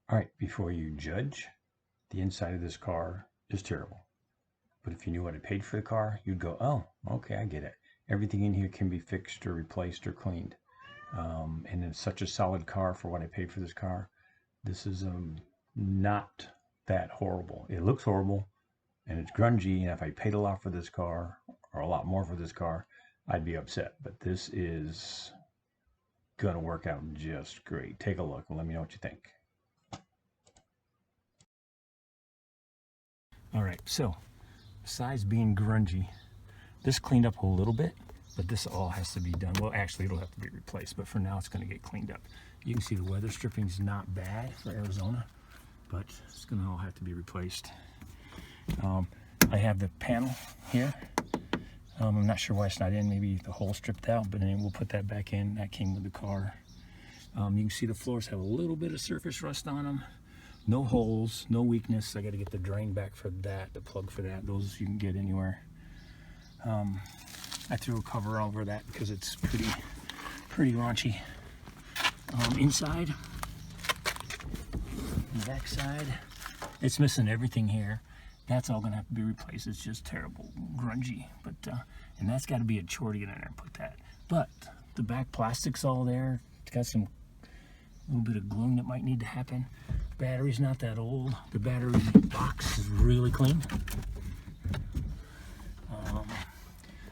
All right, before you judge, the inside of this car is terrible. But if you knew what I paid for the car, you'd go, oh, okay, I get it. Everything in here can be fixed or replaced or cleaned. And it's such a solid car for what I paid for this car. This is not that horrible. It looks horrible and it's grungy. And if I paid a lot for this car or a lot more for this car, I'd be upset. But this is going to work out just great. Take a look and let me know what you think. All right, so besides being grungy, this cleaned up a little bit, but this all has to be done. Well, actually, it'll have to be replaced, but for now, it's going to get cleaned up. You can see the weather stripping's not bad for Arizona, but it's going to all have to be replaced. I have the panel here. I'm not sure why it's not in. Maybe the hole stripped out, but then we'll put that back in. That came with the car. You can see the floors have a little bit of surface rust on them. No holes, no weakness. I got to get the drain back for that, the plug for that. Those you can get anywhere. I threw a cover over that because it's pretty raunchy. Inside, the back side, it's missing everything here. That's all gonna have to be replaced. It's just terrible, grungy. But and that's got to be a chore to get in there and put that. But the back plastic's all there. It's got some little bit of gluing that might need to happen. Battery's not that old. The battery box is really clean.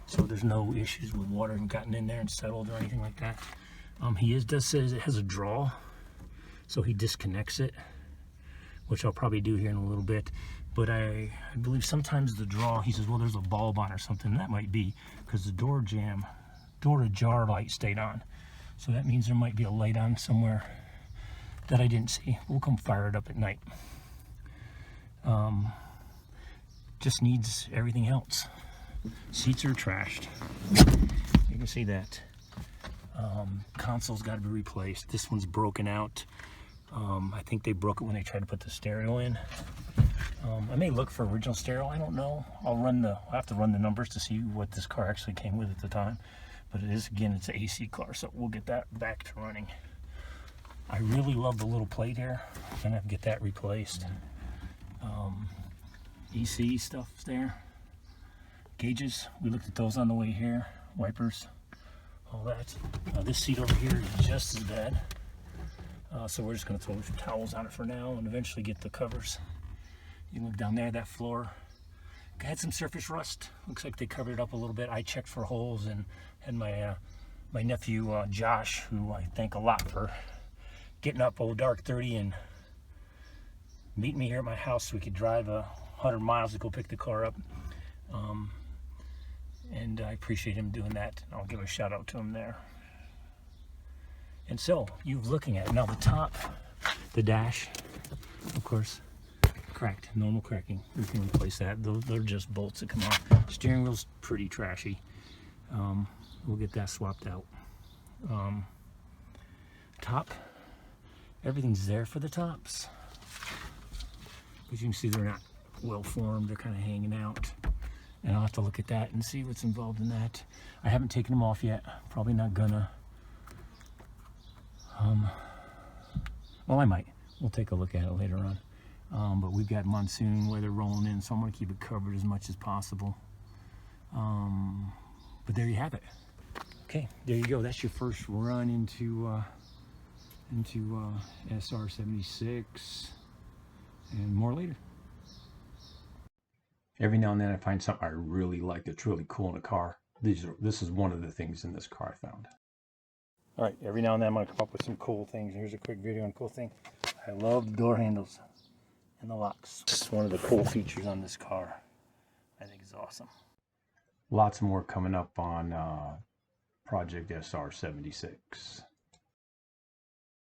So there's no issues with water and gotten in there and settled or anything like that. He does says it has a draw, so he disconnects it, which I'll probably do here in a little bit. But I believe sometimes the draw, he says, well, there's a bulb on or something. That might be because the door to jar light stayed on. So that means there might be a light on somewhere that I didn't see. We'll come fire it up at night. Just needs everything else. Seats are trashed. You can see that. Console's got to be replaced. This one's broken out. I think they broke it when they tried to put the stereo in. I may look for original stereo. I don't know. I'll have to run the numbers to see what this car actually came with at the time. But it is, again, it's an AC car, so we'll get that back to running. I really love the little plate here. I'm gonna have to get that replaced. EC stuff's there. Gauges, we looked at those on the way here. Wipers, all that. This seat over here is just as bad. So we're just gonna throw some towels on it for now and eventually get the covers. You can look down there, that floor had some surface rust. Looks like they covered it up a little bit. I checked for holes and had my nephew Josh, who I thank a lot for getting up dark 30 and meet me here at my house so we could drive 100 miles to go pick the car up. And I appreciate him doing that. I'll give a shout out to him there. And so, you're looking at it. Now the top, the dash, of course, cracked, normal cracking. We can replace that. They're just bolts that come off. Steering wheel's pretty trashy. We'll get that swapped out. Top, everything's there for the tops. But you can see they're not well formed. They're kind of hanging out. And I'll have to look at that and see what's involved in that. I haven't taken them off yet. Probably not gonna. Well, I might. We'll take a look at it later on. But we've got monsoon weather rolling in, so I'm gonna keep it covered as much as possible. But there you have it. Okay, there you go. That's your first run into SR76, and more later. Every now and then I find something I really like that's really cool in a car. This is one of the things in this car I found. All right, every now and then I'm going to come up with some cool things. Here's a quick video on cool thing. I love the door handles and the locks. It's one of the cool features on this car. I think it's awesome. Lots more coming up on Project SR76.